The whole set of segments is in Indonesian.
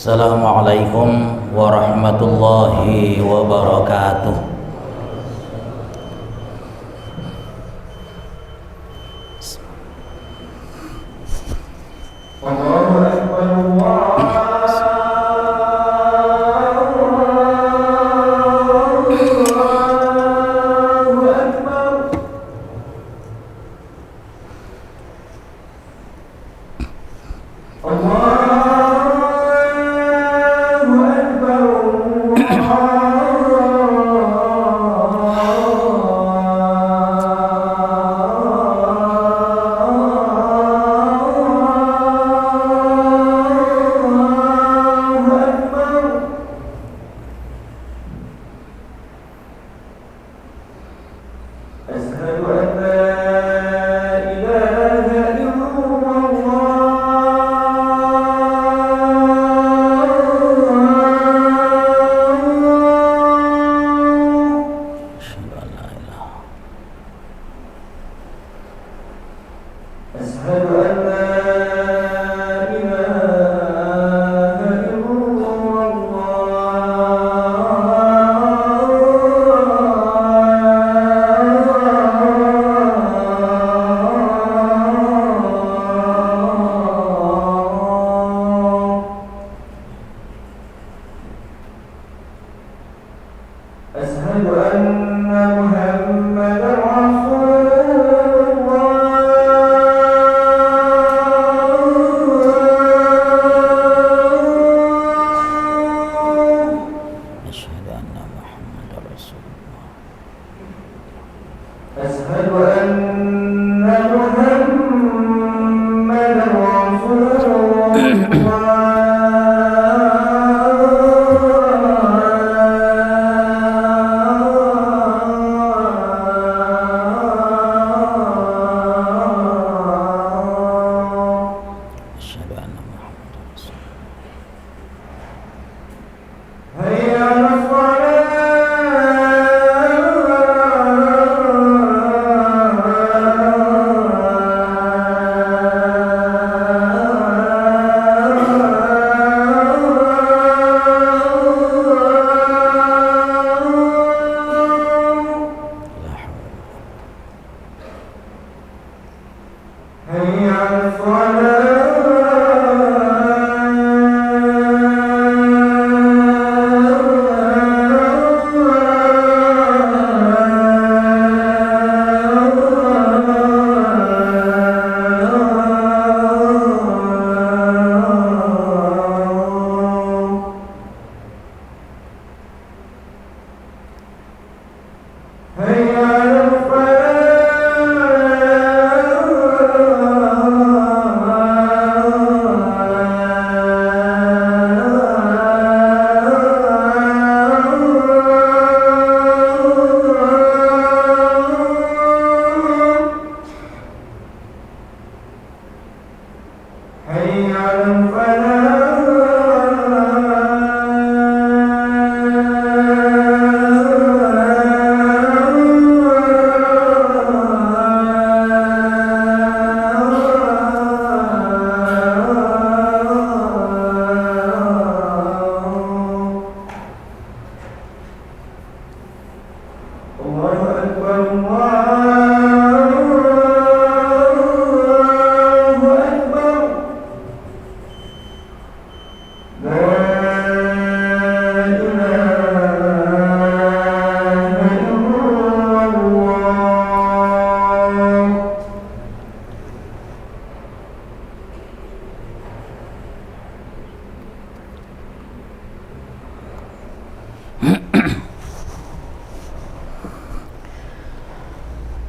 Assalamualaikum warahmatullahi wabarakatuh. Allahu Akbar,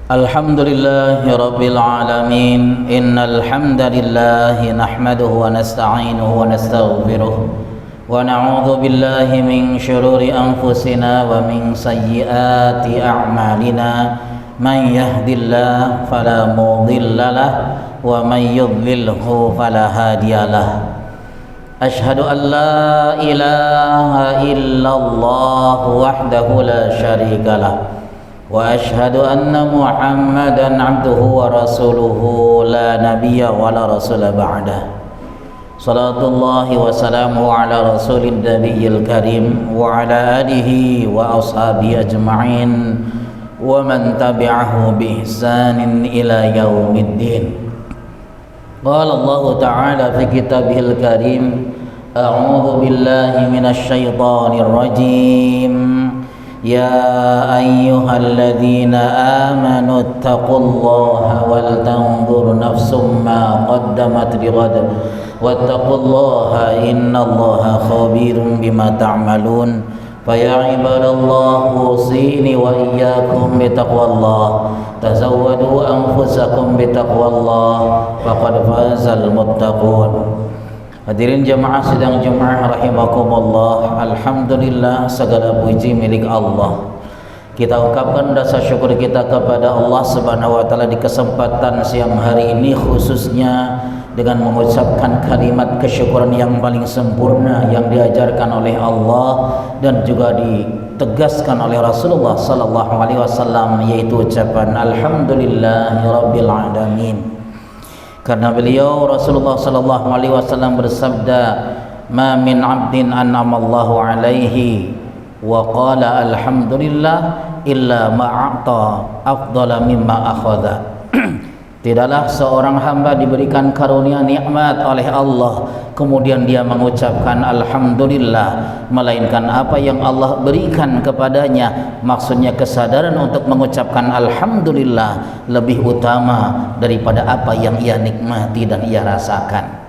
Alhamdulillahi Rabbil Alamin. Innal hamdalillahi nahmaduhu wa nasta'inuhu wa nastaghfiruh wa na'udzu billahi min shururi anfusina wa min sayyiati a'malina. Man yahdihillahu fala mudilla lahu wa man yudlilhu fala hadiyalah. Ashhadu an la ilaha illallah wahdahu la syarikalah wa ashhadu anna Muhammadan abduhu wa rasuluhu la nabiyya wa la rasula ba'dah. Salatullah wa salamu ala rasulin nabiyil karim wa ala alihi wa ashabihi ajma'in wa man tabi'ahu bi ihsanin ila yaumiddin. Qala Allah Ta'ala fi kitabihil karim, a'udzu billahi minasy syaithanir rajim. Ya ayyuhalladzina amanu taqullaha wal tanzur nafsum ma qaddamat lighad wattaqullaha innallaha khabirum bima ta'malun. Faya ibadallah usini wa iyyakum bitaqwallah, tazawwadu anfusakum bitaqwallah, faqad fazal muttaqun. Hadirin jamaah sidang Jumat rahimakumullah, alhamdulillah segala puji milik Allah. Kita ungkapkan rasa syukur kita kepada Allah Subhanahu wa taala di kesempatan siang hari ini, khususnya dengan mengucapkan kalimat kesyukuran yang paling sempurna yang diajarkan oleh Allah dan juga ditegaskan oleh Rasulullah sallallahu alaihi wasallam, yaitu ucapan alhamdulillahirabbil alamin. Karena beliau Rasulullah sallallahu alaihi wasallam bersabda, "Ma min 'abdin an'amallahu alaihi wa qala alhamdulillah illa ma'ata afdala mimma akhadha." Tidaklah seorang hamba diberikan karunia nikmat oleh Allah kemudian dia mengucapkan alhamdulillah, melainkan apa yang Allah berikan kepadanya, maksudnya kesadaran untuk mengucapkan alhamdulillah lebih utama daripada apa yang ia nikmati dan ia rasakan.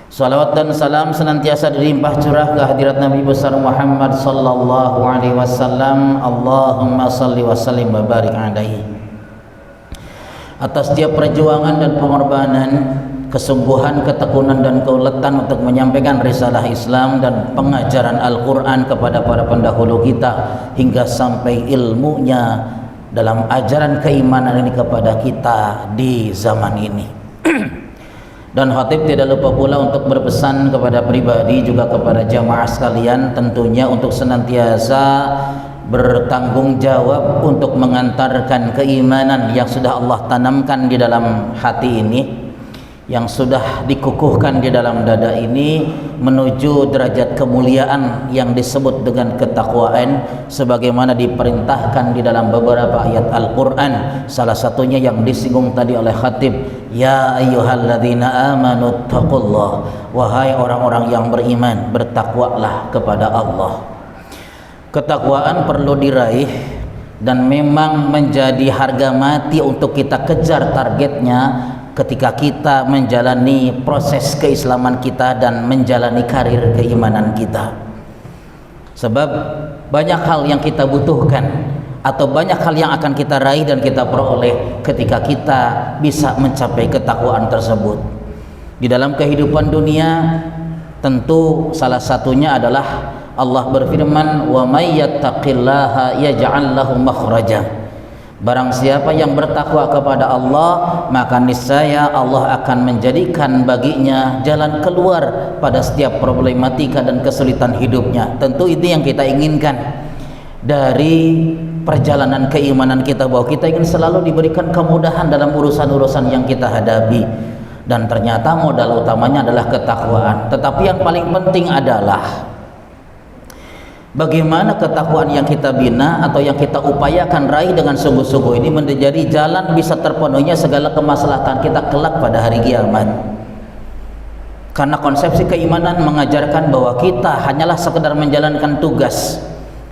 Salawat dan salam senantiasa dilimpah curah ke hadirat Nabi besar Muhammad sallallahu alaihi wasallam. Allahumma salli wa sallim wa barik alaihi. Atas setiap perjuangan dan pengorbanan, kesungguhan, ketekunan dan keuletan untuk menyampaikan risalah Islam dan pengajaran Al-Quran kepada para pendahulu kita hingga sampai ilmunya dalam ajaran keimanan ini kepada kita di zaman ini. Dan khatib tidak lupa pula untuk berpesan kepada pribadi juga kepada jamaah sekalian, tentunya untuk senantiasa bertanggung jawab untuk mengantarkan keimanan yang sudah Allah tanamkan di dalam hati ini, yang sudah dikukuhkan di dalam dada ini, menuju derajat kemuliaan yang disebut dengan ketakwaan sebagaimana diperintahkan di dalam beberapa ayat Al-Quran. Salah satunya yang disinggung tadi oleh khatib, ya ayyuhalladzina amanu taqullah, wahai orang-orang yang beriman, bertakwalah kepada Allah. Ketakwaan perlu diraih dan memang menjadi harga mati untuk kita kejar targetnya ketika kita menjalani proses keislaman kita dan menjalani karir keimanan kita. Sebab banyak hal yang kita butuhkan atau banyak hal yang akan kita raih dan kita peroleh ketika kita bisa mencapai ketakwaan tersebut. Di dalam kehidupan dunia tentu salah satunya adalah Allah berfirman, wa may yattaqillaha yaj'al lahu makhraja. Barang siapa yang bertakwa kepada Allah, maka niscaya Allah akan menjadikan baginya jalan keluar pada setiap problematika dan kesulitan hidupnya. Tentu itu yang kita inginkan dari perjalanan keimanan kita, bahwa kita ingin selalu diberikan kemudahan dalam urusan-urusan yang kita hadapi. Dan ternyata modal utamanya adalah ketakwaan. Tetapi yang paling penting adalah bagaimana ketakwaan yang kita bina atau yang kita upayakan raih dengan sungguh-sungguh ini menjadi jalan bisa terpenuhinya segala kemaslahatan kita kelak pada hari kiamat. Karena konsepsi keimanan mengajarkan bahwa kita hanyalah sekedar menjalankan tugas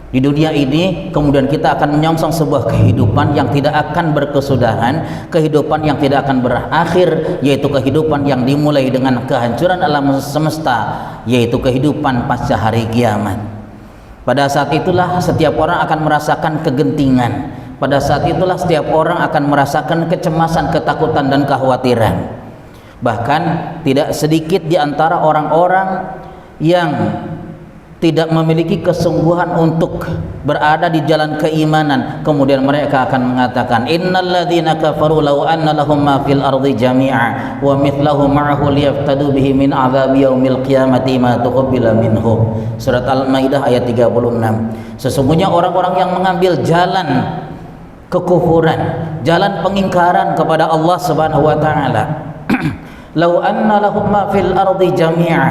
di dunia ini, kemudian kita akan menyongsong sebuah kehidupan yang tidak akan berkesudahan, kehidupan yang tidak akan berakhir, yaitu kehidupan yang dimulai dengan kehancuran alam semesta, yaitu kehidupan pasca hari kiamat. Pada saat itulah setiap orang akan merasakan kegentingan. Pada saat itulah setiap orang akan merasakan kecemasan, ketakutan dan kekhawatiran. Bahkan tidak sedikit di antara orang-orang yang tidak memiliki kesungguhan untuk berada di jalan keimanan, kemudian mereka akan mengatakan, innalladzina kafaru law anna lahum ma fil ardi jami'a wa mithlahu ma'ahu liyaftadu bihi min adzabi yaumil qiyamati ma tuqbila minhum. Surat Al-Maidah ayat 36. Sesungguhnya orang-orang yang mengambil jalan kekufuran, jalan pengingkaran kepada Allah Subhanahu wa taala Lau anna lahum ma fil ardi jami'a,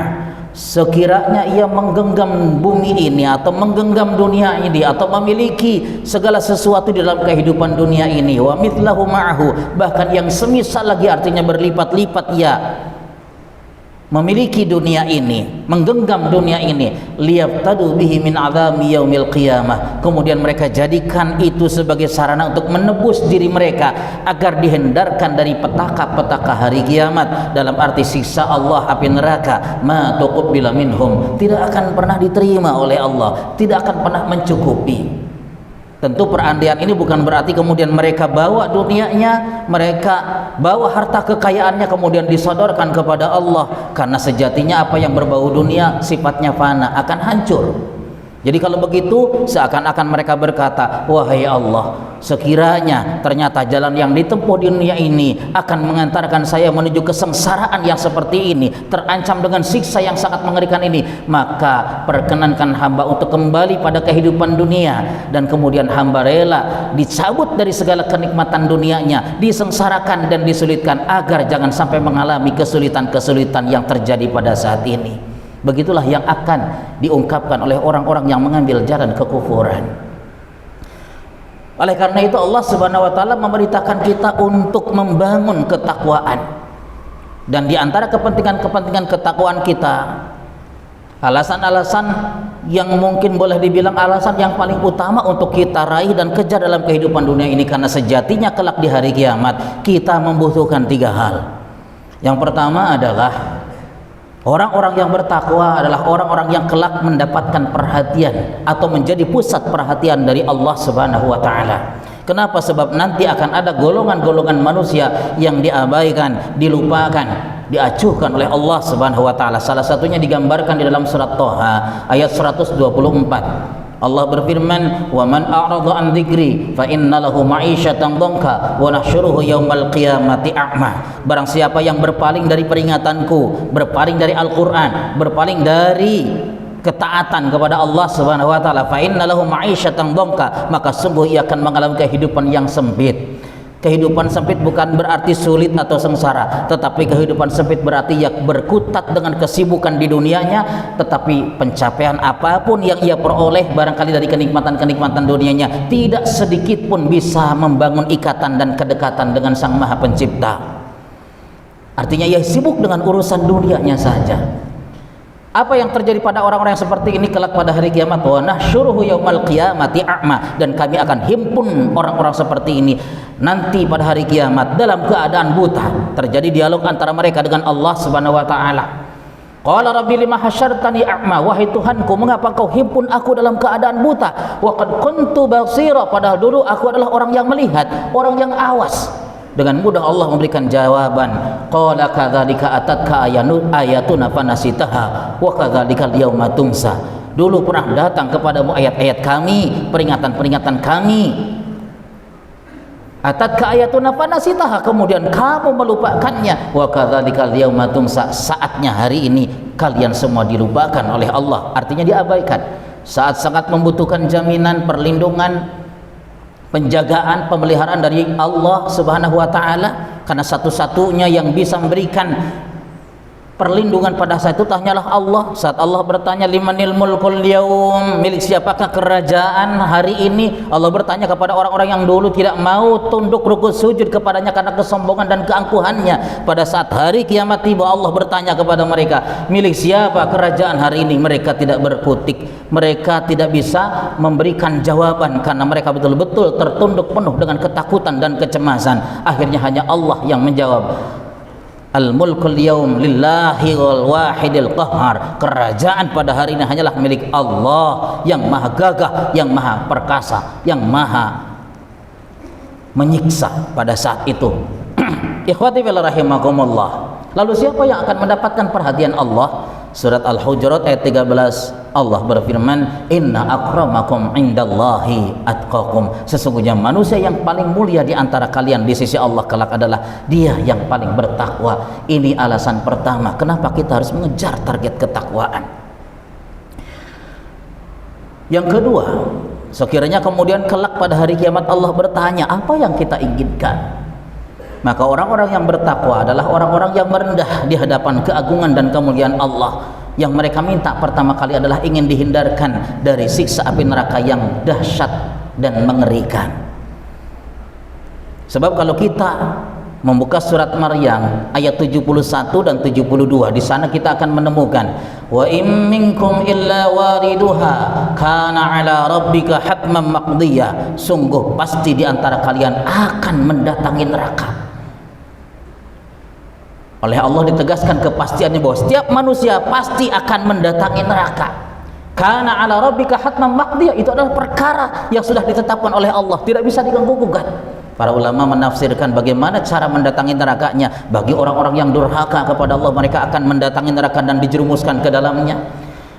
sekiranya ia menggenggam bumi ini atau menggenggam dunia ini atau memiliki segala sesuatu di dalam kehidupan dunia ini, wa mithlahu ma'ahu, bahkan yang semisal lagi, artinya berlipat-lipat ia memiliki dunia ini, menggenggam dunia ini, liyaftadu bihi min azami yaumil qiyamah, kemudian mereka jadikan itu sebagai sarana untuk menebus diri mereka agar dihindarkan dari petaka-petaka hari kiamat, dalam arti siksa Allah, api neraka. Ma tuqbila minhum, tidak akan pernah diterima oleh Allah, tidak akan pernah mencukupi. Tentu perandaian ini bukan berarti kemudian mereka bawa dunianya, mereka bawa harta kekayaannya kemudian disodorkan kepada Allah, karena sejatinya apa yang berbau dunia sifatnya fana, akan hancur. Jadi kalau begitu seakan-akan mereka berkata, wahai Allah, sekiranya ternyata jalan yang ditempuh di dunia ini akan mengantarkan saya menuju kesengsaraan yang seperti ini, terancam dengan siksa yang sangat mengerikan ini, maka perkenankan hamba untuk kembali pada kehidupan dunia, dan kemudian hamba rela dicabut dari segala kenikmatan dunianya, disengsarakan dan disulitkan agar jangan sampai mengalami kesulitan-kesulitan yang terjadi pada saat ini. Begitulah yang akan diungkapkan oleh orang-orang yang mengambil jalan kekufuran. Oleh karena itu Allah Subhanahu wa taala memerintahkan kita untuk membangun ketakwaan. Dan di antara kepentingan-kepentingan ketakwaan kita, alasan-alasan yang mungkin boleh dibilang alasan yang paling utama untuk kita raih dan kejar dalam kehidupan dunia ini, karena sejatinya kelak di hari kiamat kita membutuhkan 3 hal. Yang pertama adalah orang-orang yang bertakwa adalah orang-orang yang kelak mendapatkan perhatian atau menjadi pusat perhatian dari Allah Subhanahu wa taala. Kenapa? Sebab nanti akan ada golongan-golongan manusia yang diabaikan, dilupakan, diacuhkan oleh Allah Subhanahu wa taala. Salah satunya digambarkan di dalam surat Thaha ayat 124. Allah berfirman, "Wa man a'rada an dzikri fa inna lahu ma'isyatan dhanka wa nahsyuruhu yaumal qiyamati a'ma." Barang siapa yang berpaling dari peringatanku, berpaling dari Al-Qur'an, berpaling dari ketaatan kepada Allah Subhanahu wa taala, fa inna lahu ma'isyatan dhanka, maka sungguh ia akan mengalami kehidupan yang sempit. Kehidupan sempit bukan berarti sulit atau sengsara, tetapi kehidupan sempit berarti ia berkutat dengan kesibukan di dunianya, tetapi pencapaian apapun yang ia peroleh barangkali dari kenikmatan-kenikmatan dunianya tidak sedikit pun bisa membangun ikatan dan kedekatan dengan Sang Maha Pencipta. Artinya ia sibuk dengan urusan dunianya saja. Apa yang terjadi pada orang-orang yang seperti ini kelak pada hari kiamat? Wa nahsyuruhu yaumal qiyamati a'ma, dan kami akan himpun orang-orang seperti ini nanti pada hari kiamat dalam keadaan buta. Terjadi dialog antara mereka dengan Allah Subhanahu wa taala. Qala rabbi lima hasyartani a'ma, wahai Tuhanku, mengapa kau himpun aku dalam keadaan buta? Wa qad kuntu basira, padahal dulu aku adalah orang yang melihat, orang yang awas. Dengan mudah Allah memberikan jawaban. Qala kadzalika atatka ayatuna fanasitaha wa kadzalika al-yauma tunsa. Dulu pernah datang kepadamu ayat-ayat kami, peringatan-peringatan kami. Atatka ayatuna fanasitaha, kemudian kamu melupakannya. Wa kadzalika al-yauma tunsa, saatnya hari ini kalian semua dilupakan oleh Allah, artinya diabaikan. Saat sangat membutuhkan jaminan, perlindungan, penjagaan, pemeliharaan dari Allah Subhanahu wa taala, karena satu-satunya yang bisa memberikan perlindungan pada saat itu hanyalah Allah. Saat Allah bertanya, limanil mulkul yaum, milik siapakah kerajaan hari ini? Allah bertanya kepada orang-orang yang dulu tidak mau tunduk rukuk sujud kepadanya karena kesombongan dan keangkuhannya. Pada saat hari kiamat tiba, Allah bertanya kepada mereka, milik siapa kerajaan hari ini? Mereka tidak berkutik, mereka tidak bisa memberikan jawaban karena mereka betul-betul tertunduk penuh dengan ketakutan dan kecemasan. Akhirnya hanya Allah yang menjawab, al-mulkul yaum lillahi wal wahidil qahhar, kerajaan pada hari ini hanyalah milik Allah yang maha gagah, yang maha perkasa, yang maha menyiksa pada saat itu. Ikhwati fillah rahimakumullah. Lalu siapa yang akan mendapatkan perhatian Allah? Surat Al-Hujurat ayat 13, Allah berfirman, inna akramakum indallahi atqakum, sesungguhnya manusia yang paling mulia di antara kalian di sisi Allah kelak adalah dia yang paling bertakwa. Ini alasan pertama kenapa kita harus mengejar target ketakwaan. Yang kedua, sekiranya kemudian kelak pada hari kiamat Allah bertanya, apa yang kita inginkan? Maka orang-orang yang bertakwa adalah orang-orang yang merendah di hadapan keagungan dan kemuliaan Allah. Yang mereka minta pertama kali adalah ingin dihindarkan dari siksa api neraka yang dahsyat dan mengerikan. Sebab kalau kita membuka surat Maryam ayat 71 dan 72, di sana kita akan menemukan wa in minkum illa wariduha kana ala rabbika hatman maqdiya, sungguh pasti di antara kalian akan mendatangi neraka. Oleh Allah ditegaskan kepastiannya bahwa setiap manusia pasti akan mendatangi neraka. Kana ala rabbika hatman maqdiya, itu adalah perkara yang sudah ditetapkan oleh Allah, tidak bisa diganggu-gugat. Para ulama menafsirkan bagaimana cara mendatangi nerakanya. Bagi orang-orang yang durhaka kepada Allah, mereka akan mendatangi neraka dan dijerumuskan ke dalamnya.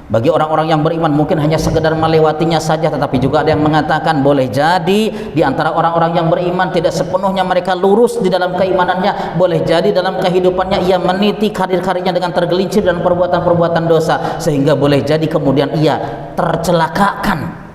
Bagi orang-orang yang beriman mungkin hanya sekedar melewatinya saja, tetapi juga ada yang mengatakan boleh jadi di antara orang-orang yang beriman tidak sepenuhnya mereka lurus di dalam keimanannya. Boleh jadi dalam kehidupannya ia meniti karir-karirnya dengan tergelincir dan perbuatan-perbuatan dosa, sehingga boleh jadi kemudian ia tercelakakan.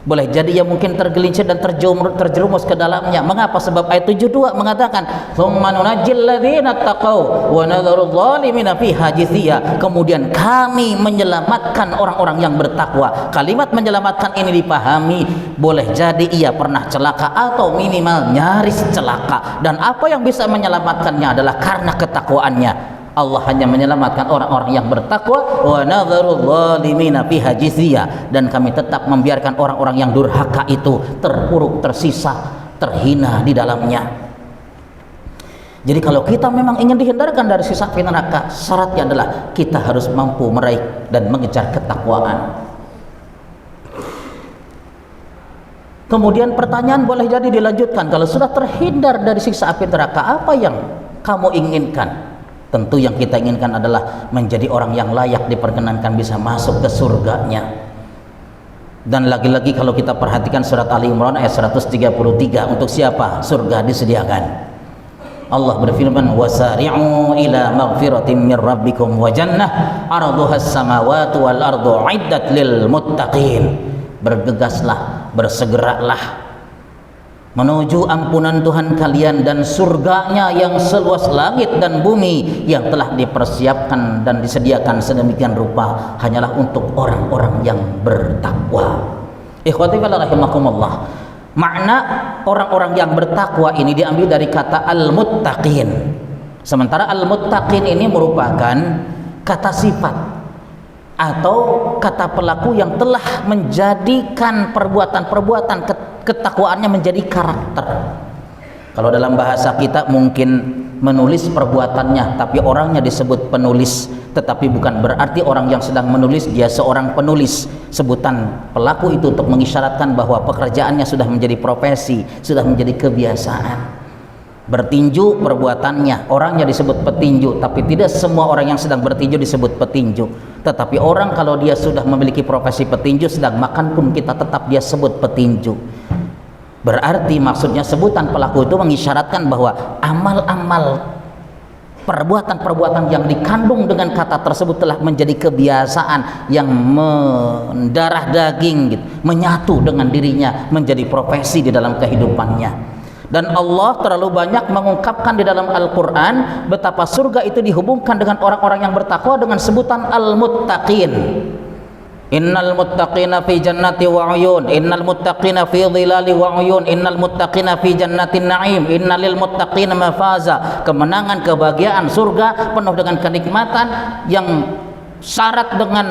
Boleh jadi ia mungkin tergelincir dan terjerumus ke dalamnya. Mengapa? Sebab ayat 72 mengatakan tsumma nunajjil ladzina taqaw wa nadharul zalimina fiha jithiya. Kemudian kami menyelamatkan orang-orang yang bertakwa. Kalimat menyelamatkan ini dipahami boleh jadi ia pernah celaka atau minimal nyaris celaka, dan apa yang bisa menyelamatkannya adalah karena ketakwaannya. Allah hanya menyelamatkan orang-orang yang bertakwa. Wa nadharul zalimina fiha jithiya, dan kami tetap membiarkan orang-orang yang durhaka itu terpuruk, tersisa, terhina di dalamnya. Jadi kalau kita memang ingin dihindarkan dari siksa api neraka, syaratnya adalah kita harus mampu meraih dan mengejar ketakwaan. Kemudian pertanyaan boleh jadi dilanjutkan, kalau sudah terhindar dari siksa api neraka, apa yang kamu inginkan? Tentu yang kita inginkan adalah menjadi orang yang layak diperkenankan bisa masuk ke surganya. Dan lagi-lagi kalau kita perhatikan surat Ali Imran ayat 133, untuk siapa surga disediakan? Allah berfirman, wasari'u ila maghfiratin min rabbikum wa jannah arduhas samawati wal ardu iddat lil muttaqin. Bergegaslah, bersegeralah menuju ampunan Tuhan kalian dan surganya yang seluas langit dan bumi, yang telah dipersiapkan dan disediakan sedemikian rupa hanyalah untuk orang-orang yang bertakwa. Ikhwati fillah rahimakumullah. Makna orang-orang yang bertakwa ini diambil dari kata al-muttaqin. Sementara al-muttaqin ini merupakan kata sifat atau kata pelaku yang telah menjadikan perbuatan-perbuatan ketakwaannya menjadi karakter. Kalau dalam bahasa kita mungkin menulis perbuatannya, tapi orangnya disebut penulis, tetapi bukan berarti orang yang sedang menulis dia seorang penulis. Sebutan pelaku itu untuk mengisyaratkan bahwa pekerjaannya sudah menjadi profesi, sudah menjadi kebiasaan. Bertinju perbuatannya, orangnya disebut petinju, tapi tidak semua orang yang sedang bertinju disebut petinju. Tetapi orang kalau dia sudah memiliki profesi petinju, sedang makan pun kita tetap dia sebut petinju. Berarti maksudnya sebutan pelaku itu mengisyaratkan bahwa amal-amal, perbuatan-perbuatan yang dikandung dengan kata tersebut telah menjadi kebiasaan yang mendarah daging gitu, menyatu dengan dirinya, menjadi profesi di dalam kehidupannya. Dan Allah terlalu banyak mengungkapkan di dalam Al-Quran betapa surga itu dihubungkan dengan orang-orang yang bertakwa dengan sebutan al-muttaqin. Innal muttaqina fi jannati wa uyun, innal muttaqina fi dhilali wa uyun, innal muttaqina fi jannatin na'im, innalil muttaqina mafaza. Kemenangan, kebahagiaan, surga penuh dengan kenikmatan yang syarat dengan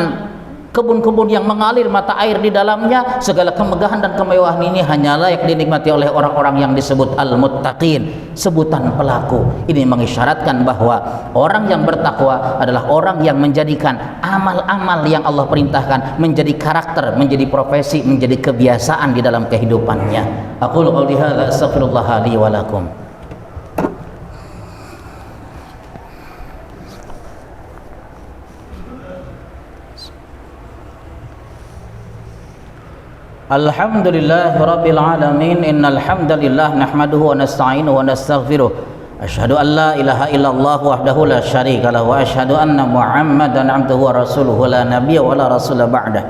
kebun-kebun yang mengalir mata air di dalamnya. Segala kemegahan dan kemewahan ini hanya layak dinikmati oleh orang-orang yang disebut al-muttaqin, sebutan pelaku. Ini mengisyaratkan bahwa orang yang bertakwa adalah orang yang menjadikan amal-amal yang Allah perintahkan menjadi karakter, menjadi profesi, menjadi kebiasaan di dalam kehidupannya. Aqulu qouli hadza astaghfirullah li wa lakum. Alhamdulillahi rabbil alamin, innal hamdalillah nahmaduhu wa nasta'inuhu wa nastaghfiruh. Asyhadu an la ilaha illallah wahdahu la syarika lahu wa asyhadu anna Muhammadan 'abduhu wa rasuluhu la nabiyya wa la rasula ba'dah.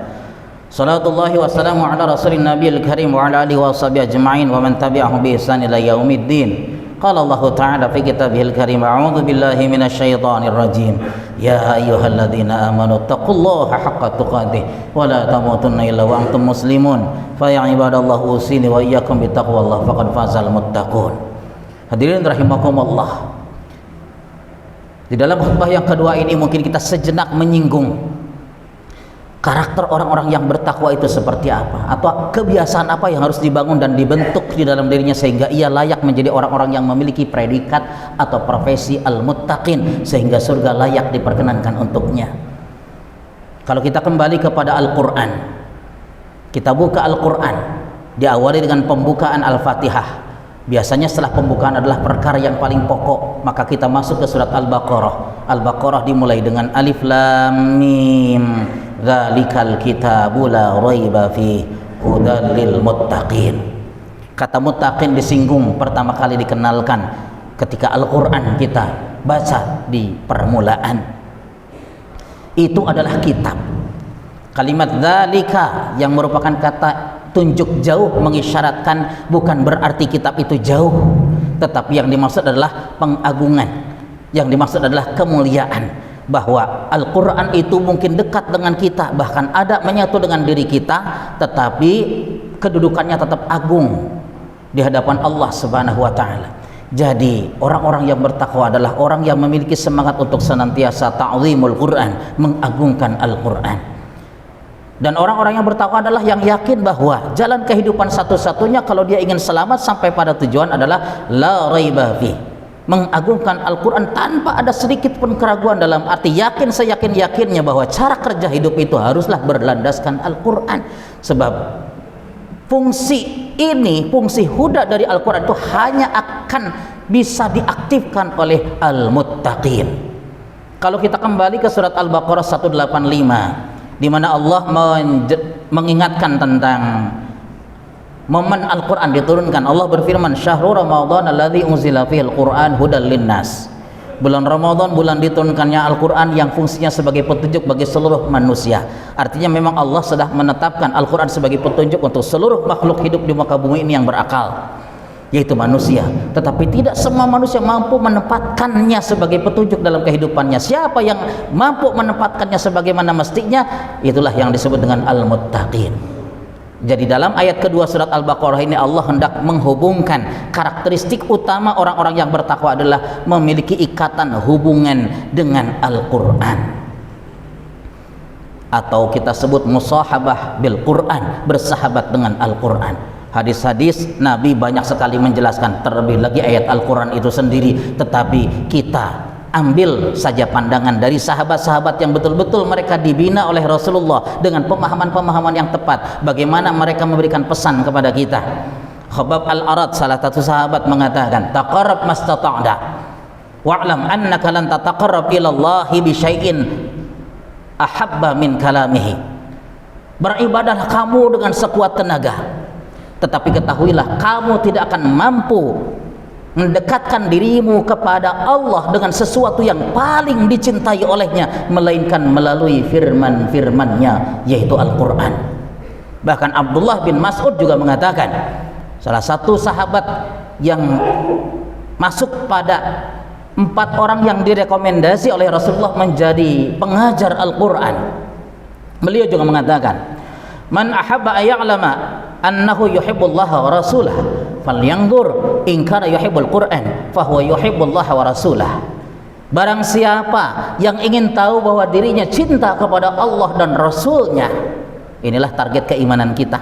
Salatullahi wa salamu ala rasulin nabiyil karim wa ala alihi wa sahbihi ajma'in wa man tabi'ahum bi ihsan ila yaumiddin. Qala Allah Ta'ala fi kitabihil karim, a'udzu billahi minasyaitonir rajim. Ya ayyuhalladzina amanu taqullaha haqqa tuqatih wa la tamutunna illa wa antum muslimun. Fa ya ibadallah usini wa iyyakum bittaqwallah faqad fazal muttaqun. Hadirin rahimakumullah. Di dalam khutbah yang kedua ini mungkin kita sejenak menyinggung karakter orang-orang yang bertakwa itu seperti apa, atau kebiasaan apa yang harus dibangun dan dibentuk di dalam dirinya sehingga ia layak menjadi orang-orang yang memiliki predikat atau profesi al-muttaqin, sehingga surga layak diperkenankan untuknya. Kalau kita kembali kepada Al-Quran, kita buka Al-Quran, diawali dengan pembukaan Al-Fatihah. Biasanya setelah pembukaan adalah perkara yang paling pokok, maka kita masuk ke surat Al-Baqarah. Al-Baqarah dimulai dengan Alif Lam Mim, dzalikal kitabu la raiba fi hudal lil muttaqin. Kata muttaqin disinggung pertama kali dikenalkan ketika Al-Quran kita baca di permulaan. Itu adalah kitab. Kalimat dzalika yang merupakan kata tunjuk jauh mengisyaratkan bukan berarti kitab itu jauh, tetapi yang dimaksud adalah pengagungan, yang dimaksud adalah kemuliaan, bahwa Al-Quran itu mungkin dekat dengan kita, bahkan ada menyatu dengan diri kita, tetapi kedudukannya tetap agung di hadapan Allah Subhanahu wa Ta'ala. Jadi orang-orang yang bertakwa adalah orang yang memiliki semangat untuk senantiasa ta'zimul Quran, mengagungkan Al-Quran. Dan orang-orang yang bertakwa adalah yang yakin bahwa jalan kehidupan satu-satunya kalau dia ingin selamat sampai pada tujuan adalah la raiba fi, mengagungkan Al-Quran tanpa ada sedikit pun keraguan, dalam arti yakin seyakin-yakinnya bahwa cara kerja hidup itu haruslah berlandaskan Al-Quran. Sebab fungsi ini, fungsi huda dari Al-Quran itu hanya akan bisa diaktifkan oleh al-muttaqin. Kalau kita kembali ke surat Al-Baqarah 185, di mana Allah mengingatkan tentang momen Al-Quran diturunkan. Allah berfirman, syahrul Ramadan alladzi unzila fihil Quran hudal linnas. Bulan Ramadan, bulan diturunkannya Al-Quran yang fungsinya sebagai petunjuk bagi seluruh manusia. Artinya memang Allah sudah menetapkan Al-Quran sebagai petunjuk untuk seluruh makhluk hidup di muka bumi ini yang berakal, yaitu manusia. Tetapi tidak semua manusia mampu menempatkannya sebagai petunjuk dalam kehidupannya. Siapa yang mampu menempatkannya sebagaimana mestinya, itulah yang disebut dengan al-muttaqin. Jadi dalam ayat kedua surat Al-Baqarah ini Allah hendak menghubungkan karakteristik utama orang-orang yang bertakwa adalah memiliki ikatan hubungan dengan Al-Quran, atau kita sebut musahabah bil Quran, bersahabat dengan Al-Quran. Hadis-hadis Nabi banyak sekali menjelaskan, terlebih lagi ayat Al-Quran itu sendiri. Tetapi kita ambil saja pandangan dari sahabat-sahabat yang betul-betul mereka dibina oleh Rasulullah dengan pemahaman-pemahaman yang tepat, bagaimana mereka memberikan pesan kepada kita. Khabbab al-Arad, salah satu sahabat, mengatakan, taqarrab mastata'ta wa'lam annaka lan tataqarrab ilallahi bi syai'in ahabba min kalamihi. Beribadahlah kamu dengan sekuat tenaga, tetapi ketahuilah kamu tidak akan mampu mendekatkan dirimu kepada Allah dengan sesuatu yang paling dicintai olehnya melainkan melalui firman-firmannya, yaitu Al-Quran. Bahkan Abdullah bin Mas'ud juga mengatakan, salah satu sahabat yang masuk pada 4 orang yang direkomendasi oleh Rasulullah menjadi pengajar Al-Quran, beliau juga mengatakan, man ahabba ayya'lama annahu yuhibbullaha wa rasulah falyanzur in kana yuhibbul Qur'an fahuwa yuhibbullaha wa rasulah. Barang siapa yang ingin tahu bahwa dirinya cinta kepada Allah dan Rasulnya, inilah target keimanan kita,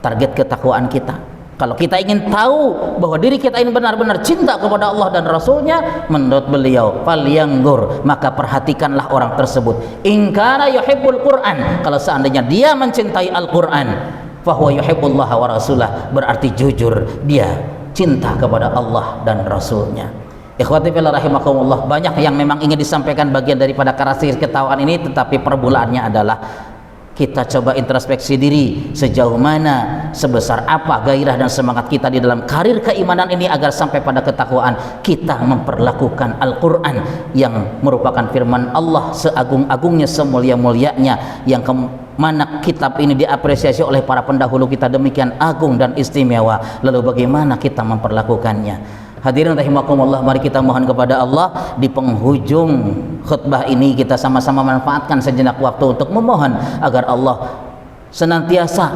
target ketakwaan kita. Kalau kita ingin tahu bahwa diri kita ini benar-benar cinta kepada Allah dan Rasulnya, menurut beliau, falyanzur, maka perhatikanlah orang tersebut. In kana yuhibbul Qur'an, kalau seandainya dia mencintai Al-Quran, fahuwa yuhibbullaha wa rasulah, berarti jujur dia cinta kepada Allah dan Rasulnya. Ikhwati fillah rahimakumullah, banyak yang memang ingin disampaikan bagian daripada karakteristik ketakwaan ini, tetapi permulaannya adalah kita coba introspeksi diri, sejauh mana, sebesar apa gairah dan semangat kita di dalam karir keimanan ini agar sampai pada ketakwaan kita memperlakukan Al-Quran yang merupakan firman Allah seagung-agungnya, semulia-mulianya, yang mana kitab ini diapresiasi oleh para pendahulu kita demikian agung dan istimewa. Lalu bagaimana kita memperlakukannya? Hadirin rahimakumullah, mari kita mohon kepada Allah di penghujung khutbah ini kita sama-sama manfaatkan sejenak waktu untuk memohon agar Allah senantiasa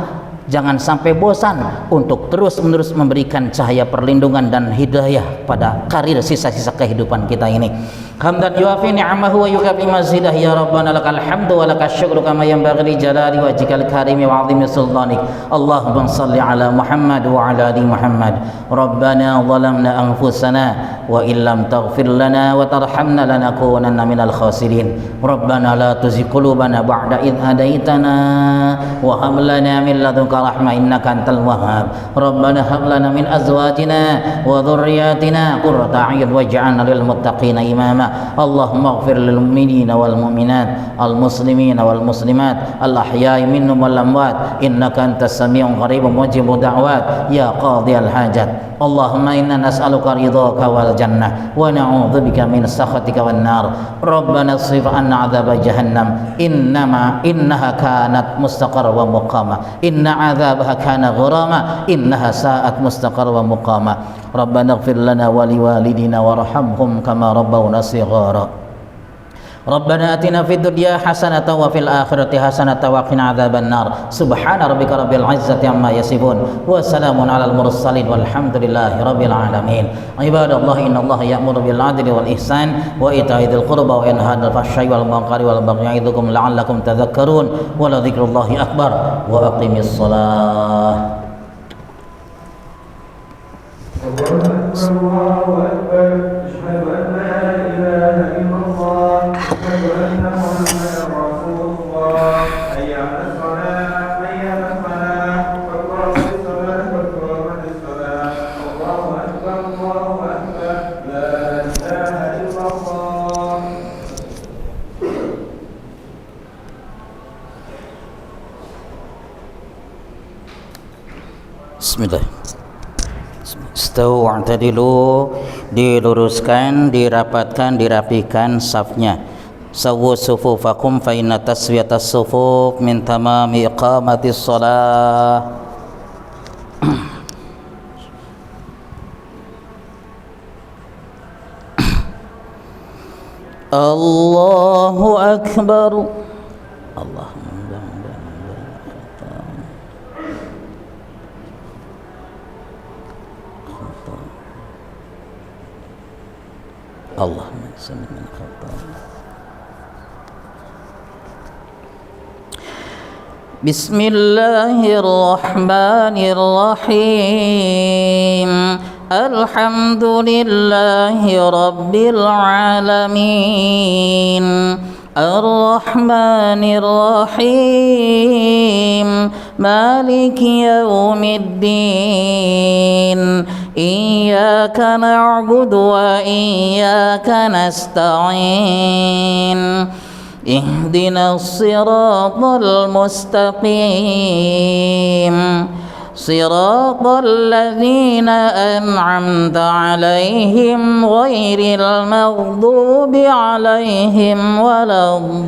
jangan sampai bosan untuk terus-menerus memberikan cahaya perlindungan dan hidayah pada karir sisa-sisa kehidupan kita ini. Hamdan yuafi ni'amahu wa yukafi mazidah ya Rabbana lakal hamdu wa lakal syukru kama yanbaghi li jalali wajhikal karimi wa 'azimi sultanik. Allahumma shalli ala Muhammad wa ala ali Muhammad. Rabbana zalamna anfusana wa illam taghfir lana wa tarhamna lanakunanna minal khasirin. Rabbana la tuzigh qulubana ba'da idh hadaitana wa hab lana min ladunka rahmah innaka antal wahhab. Rabbana hab lana min azwajina wa dhurriyyatina qurrata a'yun waj'alna lil muttaqina imama. Allahumma ighfir lil mu'minina wal mu'minat al muslimina wal muslimat al ahya'i minhum wal amwat innaka antas sami'un qaribun mujibud da'wat ya qadhiyal hajat. Allahumma inna nas'aluka ridhaka wal jannah wa na'udzubika min sakhatika wan nar. Rabbana srif 'anna 'adzaba jahannam innaha kanat mustaqarra wa muqama inna 'adzabaha kana ghurama innaha sa'at mustaqarra wa muqama. Rabbana ighfir lana wa liwalidina warhamhum kama rabbawna shighara. Rabbana atina fid dunya hasanatan wa fil akhirati hasanatan wa qina adzaban nar. Subhana rabbika rabbil izzati amma yasifun wa salamun alal mursalin walhamdulillahi rabbil alamin. Ibadallah innallaha ya'muru bil 'adli wal ihsan wa ita'i dzil qurba wa yanha 'anil fahsya'i wal munkari wal baghi ya'idukum la'allakum tadhakkarun wa la dzikrullahi akbar wa aqimis shalah. Allahu Akbar, asyhadu an la ilaha illallah, asyhadu anna Muhammadar Rasulullah. Hayya 'alas shalah, hayya 'alas falah, qad qamatis shalah, qad qamatis shalah. Allahu Akbar, Allahu Akbar, la ilaha illallah. Bismillah. Istawu wa'tadilu, diluruskan, dirapatkan, dirapikan safnya. Sawwu sufufakum fa inna taswiyatas sufuf min tamami iqamatis shalah. Allahu akbar. Allahumma Allahumma salli min khata. Bismillahirrahmanirrahim. Alhamdulillahi rabbil alamin. Ar-Rahmanir-Rahim, Maliki Yawmiddin. Iyyaka na'budu wa iyyaka nasta'in. Ihdinas siratal mustaqim. Siratal ladzina an'amta 'alaihim ghairil maghdubi 'alaihim waladdallin.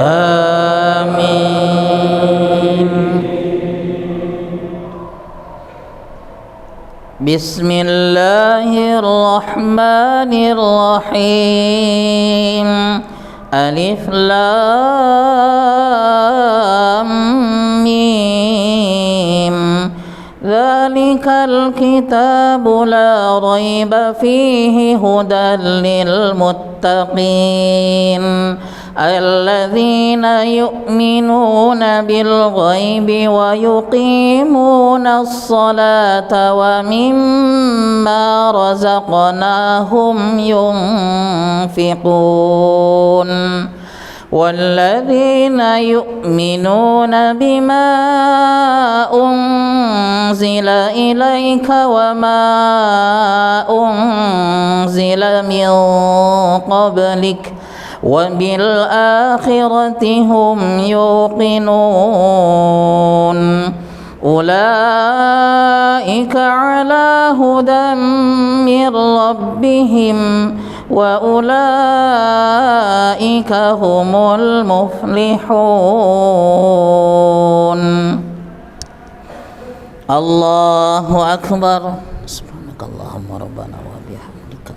Amin. Bismillahirrahmanirrahim. Alif Lam Mim. Dzalikal kitabu la raiba fihi hudan lil muttaqin. Alladzina yu'minuna bil ghaibi wa yuqimuna as-salata wa mimma razaqnahum yunfiqun. والذين يؤمنون بما أنزل إليك وما أنزل من قبلك وبالآخرة هم يوقنون. أولئك على هدى من ربهم وأولئك هم المفلحون. الله أكبر. سبحانك اللهم ربنا وبحمدك.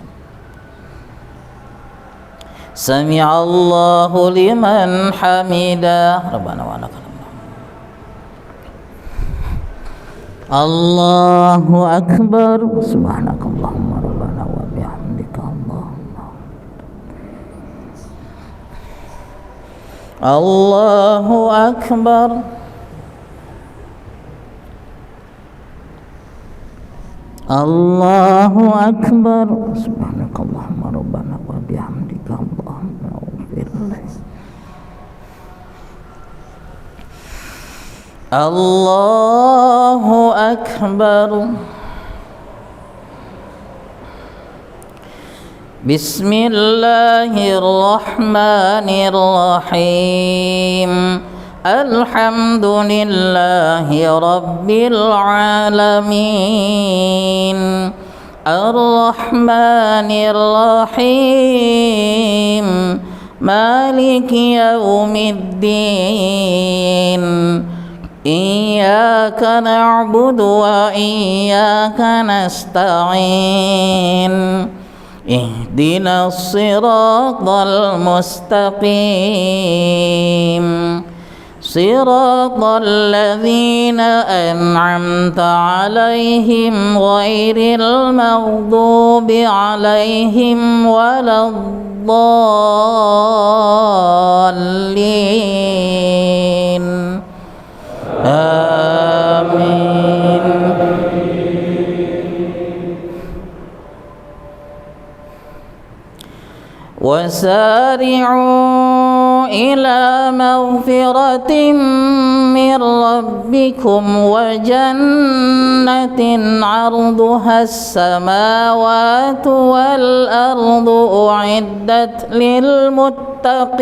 سمع الله لمن حمده. ربنا ولك الحمد. الله أكبر. سبحانك اللهم ربنا وبحمدك. الله أكبر. الله أكبر. سبحانك اللهم ربنا وبحمدك. اللهم اغفر لي. الله أكبر. بسم الله الرحمن الرحيم. الحمد لله رب العالمين. الرحمن الرحيم. مالك يوم الدين. إياك نعبد وإياك نستعين. اهدنا الصراط المستقيم. صراط الذين أنعمت عليهم غير المغضوب عليهم ولا الضالين. آمين. وسارعوا إلى مغفرة من ربكم وجنة عرضها السماوات والأرض أعدت للمتقين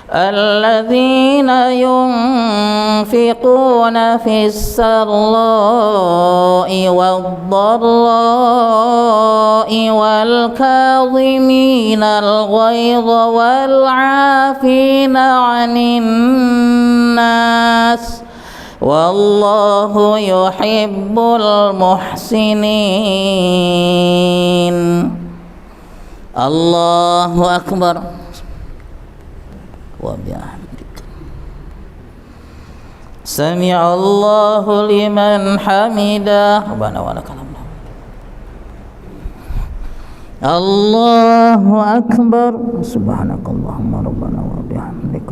الذين ينفقون في السراء والضراء والكاظمين الغيظ والعافين عن الناس والله يحب المحسنين. الله أكبر. وبحمدك. سمع الله لمن حمده. ربنا ولك الحمد. الله أكبر. سبحانك اللهم ربنا وبحمدك.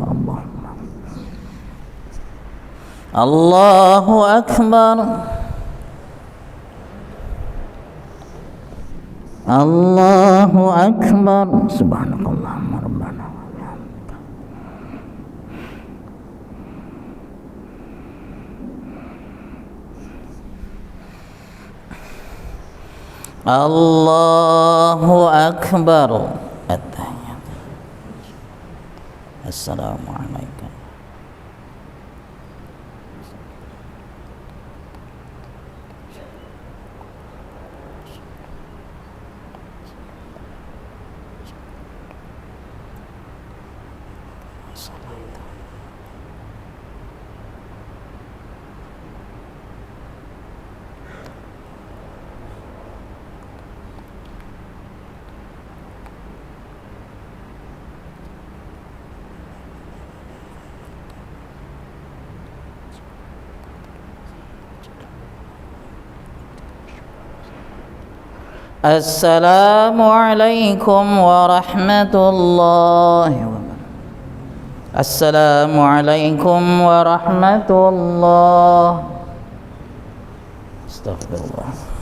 الله أكبر. الله أكبر. سبحانك اللهم ربنا. الله أكبر. التحيات. السلام عليكم. السلام عليكم ورحمة الله وبركاته. السلام عليكم ورحمة الله. استغفر الله.